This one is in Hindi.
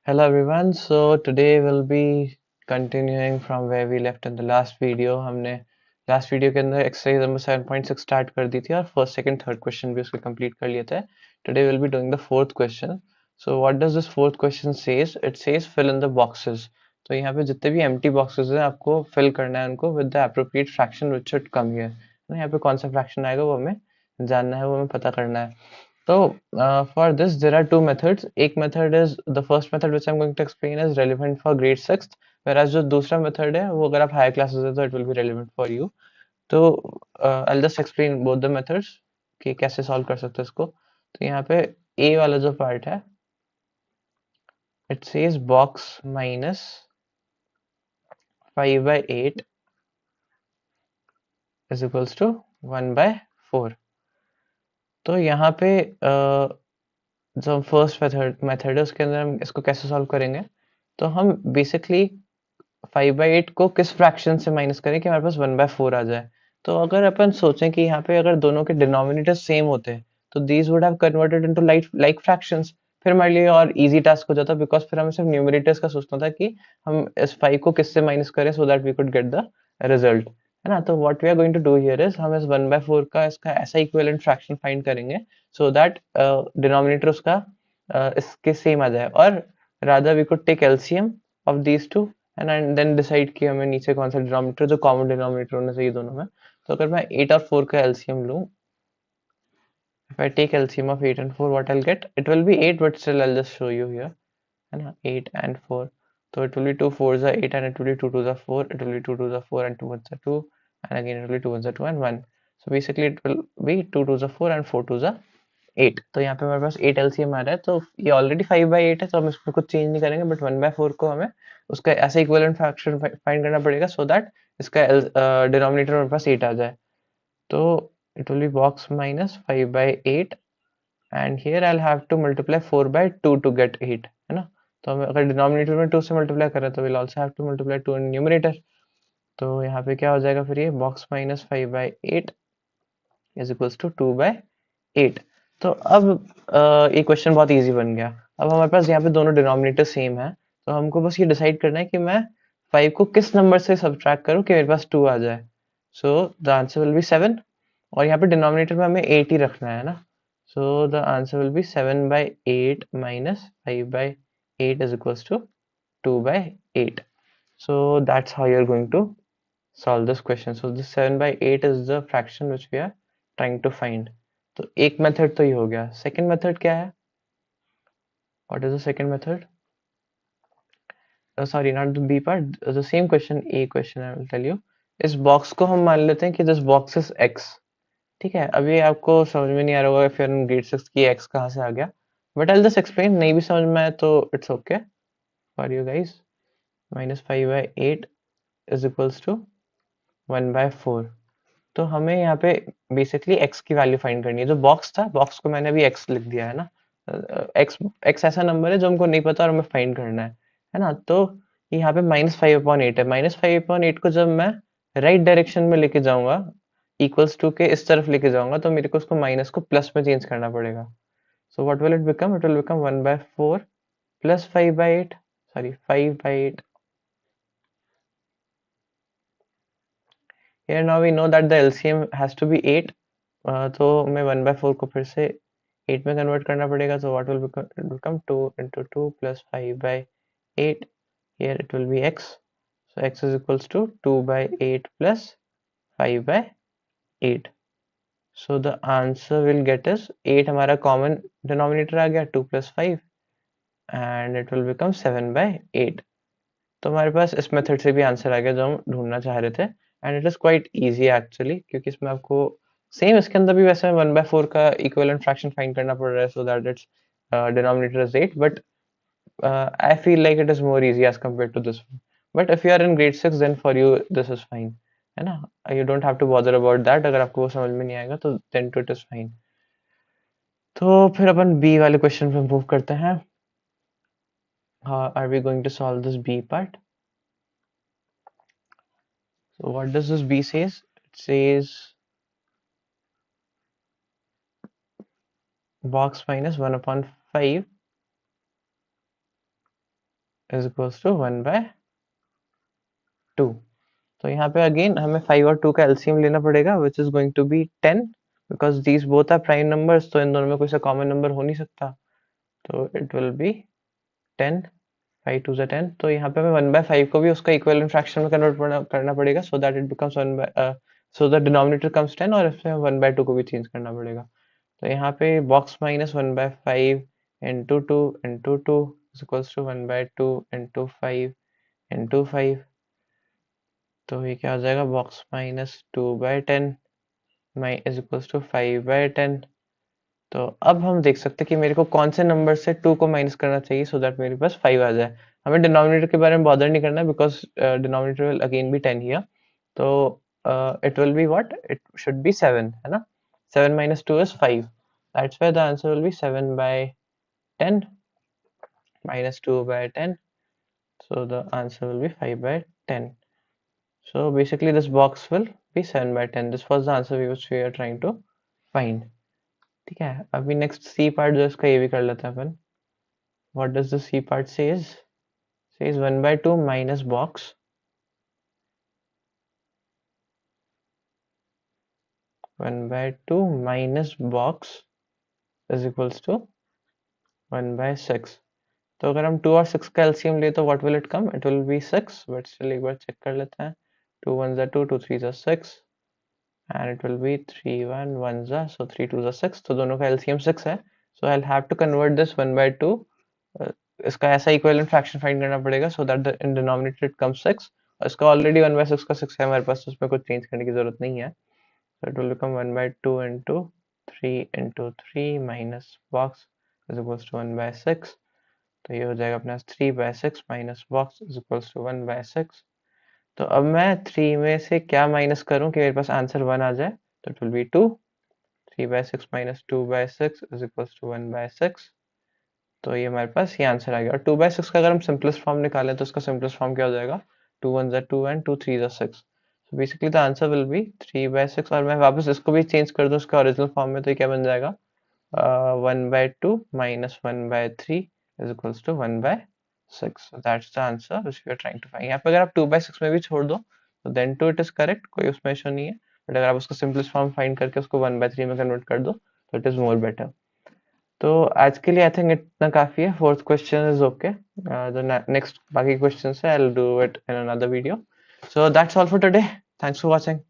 Hello everyone. So today we'll be continuing from where we left in the last video. हमने last video के अंदर exercise number 7.6 start कर दी थी और first, second, third question भी उसके complete कर लिए थे. Today we'll be doing the fourth question. So what does this fourth question says? It says fill in the boxes. तो यहाँ पे जितने भी empty boxes हैं आपको fill करना है उनको with the appropriate fraction which should come here. ना यहाँ पे कौन सा fraction आएगा वो हमें जानना है, वो हमें पता करना है. So for this there are two methods. एक method is the first method which I'm going to explain is relevant for grade 6th, whereas जो दूसरा method है वो अगर आप higher classes है तो it will be relevant for you. तो I'll just explain both the methods कि कैसे solve कर सकते हैं इसको. तो यहाँ पे A वाला जो part है it says box minus 5/8 is equals to 1/4. तो यहाँ पे जो फर्स्ट मेथड है उसके अंदर हम इसको कैसे सॉल्व करेंगे. तो हम बेसिकली 5/8 को किस फ्रैक्शन से माइनस करें कि हमारे पास 1/4 आ जाए. तो अगर अपन सोचें कि यहाँ पे अगर दोनों के डिनोमिनेटर सेम होते तो these would have converted into like fractions. फिर हमारे लिए और इजी टास्क हो जाता बिकॉज फिर हमें सिर्फ न्यूमरेटर्स का सोचना था कि हम इस 5 को किससे माइनस करें so that we could get the result, है ना. तो what we are going to do here is हम इस 1/4 का इसका ऐसा इक्विवेलेंट फ्रैक्शन फाइंड करेंगे सो दैट डिनोमिनेटर उसका इसके सेम आ जाए. और rather we could take LCM of these two and then decide कि हमें नीचे कौन सा डिनोमिनेटर जो कॉमन डिनोमिनेटर होना चाहिए दोनों में. तो अगर मैं 8 और 4 का एलसीएम लूं, if I take LCM of 8 and 4, what I'll get, it will be 8, but still I'll just show you here, है ना. 8 and 4, so it will be 2 4s are 8 and it will be 2 2s are 4, it will be 2 2s are 4 and 2 1s are 2, and again it will be 2 1s are 2 and 1. So basically it will be 2 2s are 4 and 4 2s are 8. तो यहाँ पे हमारे पास 8 LCM आ रहा है. तो ये ऑलरेडी 5/8 है तो हम इसमें कुछ चेंज नहीं करेंगे, बट 1/4 को हमें उसका ऐसा इक्विवेलेंट फ्रैक्शन फाइंड करना पड़ेगा सो दैट इसका डिनोमिनेटर हमारे पास 8 आ जाए. तो it will be box minus 5/8 and here I'll have to multiply 4/2 to get 8, है ना. तो हम अगर डिनोमिनेटर में 2 से मल्टीप्लाई करें तो we'll also have to multiply 2 in numerator. तो यहाँ पे क्या हो जाएगा फिर ये box minus 5/8 is equals to 2/8. तो अब ये क्वेश्चन बहुत इजी बन गया. अब हमारे पास यहाँ पे दोनों डिनोमिनेटर सेम है तो हमको बस ये डिसाइड करना है कि मैं 5 को किस नंबर से सब्ट्रैक्ट करूँ कि मेरे पास 2 आ जाए. So the answer will be 7 और यहाँ पे डिनोमिनेटर में हमें 8 ही रखना है ना. So the answer will be 7/8 minus 5/8 is equals to 2/8. So that's how you're going to solve this question. So this 7/8 is the fraction which we are trying to find. तो एक मेथड तो ये हो गया. सेकंड मेथड क्या है? What is the second method? Sorry, not the B part. The same question, A question I will tell you. इस बॉक्स को हम मान लेते हैं कि this box is X. ठीक है. अभी आपको समझ में नहीं आ रहा होगा फिर ग्रेड 6 की X कहाँ से आ गया, बट आई जस्ट एक्सप्लेन. नहीं भी समझ में आया तो it's okay for you guys. minus 5/8 is equals to 1/4. तो हमें यहाँ पे बेसिकली x की वैल्यू फाइंड करनी है. जो बॉक्स था, बॉक्स को मैंने अभी x लिख दिया है ना. x ऐसा नंबर है जो हमको नहीं पता और हमें फाइंड करना है ना. तो यहाँ पे -5/8 है. -5/8 को जब मैं राइट डायरेक्शन में लेके जाऊंगा, इक्वल्स टू के इस तरफ लेके जाऊंगा, तो मेरे को उसको माइनस को प्लस में चेंज करना पड़ेगा. So what will it become? It will become 1/4 plus 5/8, sorry 5/8. Here now we know that the LCM has to be 8. तो हमें 1/4 को फिर से 8 में कन्वर्ट करना पड़ेगा. So what will become 2 into 2 plus 5/8. Here it will be x. So x is equals to 2/8 plus 5/8. So the answer we'll get is 8. हमारा common denominator आ गया 2 plus 5 and it will become 7/8. तो हमारे पास इस मेथड से भी आंसर आ गया जो हम ढूंढना चाह रहे थे. And it is quite easy actually, क्योंकि इसमें आपको सेम इसके अंदर भी वैसे 1/4 का इक्विवेलेंट फ्रैक्शन फाइंड करना पड़ रहा है so that it's denominator is 8, but I feel like it is more easy as compare to this one. But if you are in grade 6 then for you this is fine, है ना. You don't have to bother about that. अगर आपको वो समझ में नहीं आएगा तो then too it is fine. तो फिर अपन बी वाले क्वेश्चन पे मूव करते हैं. Are we going to solve this B part? So what does this B says? It says box minus 1/5 is equals to 1/2। तो यहाँ पे अगेन हमें 5 और 2 का एलसीएम लेना पड़ेगा which is going to be 10 because these both are prime numbers, तो इन दोनों में कोई सा कॉमन नंबर हो नहीं सकता। तो इट विल बी 10, 5 2 ज़ा 10। तो यहाँ पे हमें 1/5 को भी उसका इक्विवेलेंट फ्रैक्शन में कन्वर्ट करना पड़ेगा so that it becomes 1 so the denominator comes 10 और इसमें 1/2 को भी चेंज करना पड़ेगा। तो यहाँ पे box minus 1/5 into 2 into 2 is equals to 1/2 into 5 into 5। तो ये क्या हो जाएगा, box minus 2/10 is equals to 5/10। तो अब हम देख सकते हैं कि मेरे को कौन से नंबर से 2 को माइनस करना चाहिए सो दैट मेरे पास 5 आ जाए। हमें डिनोमिनेटर के बारे में बॉदर नहीं करना because denominator will again be 10 here. तो it will be what, it should be 7, है ना। 7 minus 2 is 5, that's why the answer will be 7/10 minus 2/10, so the answer will be 5/10. So basically this box will be 7/10. This was the answer which we are trying to find. ठीक है, अभी next C part जो इसका ये भी कर लेते हैं अपन। What does the C part says? Says 1/2 minus box 1/2 minus box is equals to 1/6। तो अगर हम 2 और 6 का एलसीएम ले तो what will it come, it will B 6, but still एक बार चेक कर लेते हैं। 2 1 2 2 3 6 and it will be 3 1 1 so 3 2 6। तो दोनों का एलसीएम 6 है, so I will have to convert this 1/2, इसका ऐसा इक्विवेलेंट फ्रैक्शन फाइंड करना पड़ेगा so that the in denominator it comes 6। और इसका ऑलरेडी 1/6 का 6 है हमारे पास, तो उसमें कुछ चेंज करने की जरूरत नहीं है। So it will become 1/2 into 3 into 3 minus box is equals to 1/6। तो ये हो जाएगा अपना 3/6 minus box is equals to 1/6। तो अब मैं 3 में से क्या माइनस करूं कि मेरे पास आंसर 1 आ जाए, तो it will be 2। 3/6 minus 2/6 is equals to 1/6। तो ये हमारे पास ये आंसर आ गया। और 2/6 का अगर हम सिंपलेस्ट फॉर्म निकालें तो इसका सिंपलेस्ट फॉर्म क्या हो जाएगा, 2 1 2 and 2 3 6। So basically the answer will be 3/6। और मैं वापस इसको भी चेंज कर दूं इसका ओरिजिनल फॉर्म में, तो ये क्या बन जाएगा, 1/2 minus 1/3 is equals to 1/6. So that's the answer which we are trying to find. यहाँ पे अगर आप 2/6 में भी छोड़ दो तो then too it is correct, कोई उसमें इशू नहीं है। बट अगर आप उसको सिंपलेस्ट फॉर्म फाइंड करके उसको 1/3 में कन्वर्ट कर दो तो इट इज मोर बेटर। तो आज के लिए आई थिंक इतना काफी है। फोर्थ क्वेश्चन इज ओके, जो नेक्स्ट बाकी क्वेश्चन है I will do it in another video. So that's all for today, thanks for watching.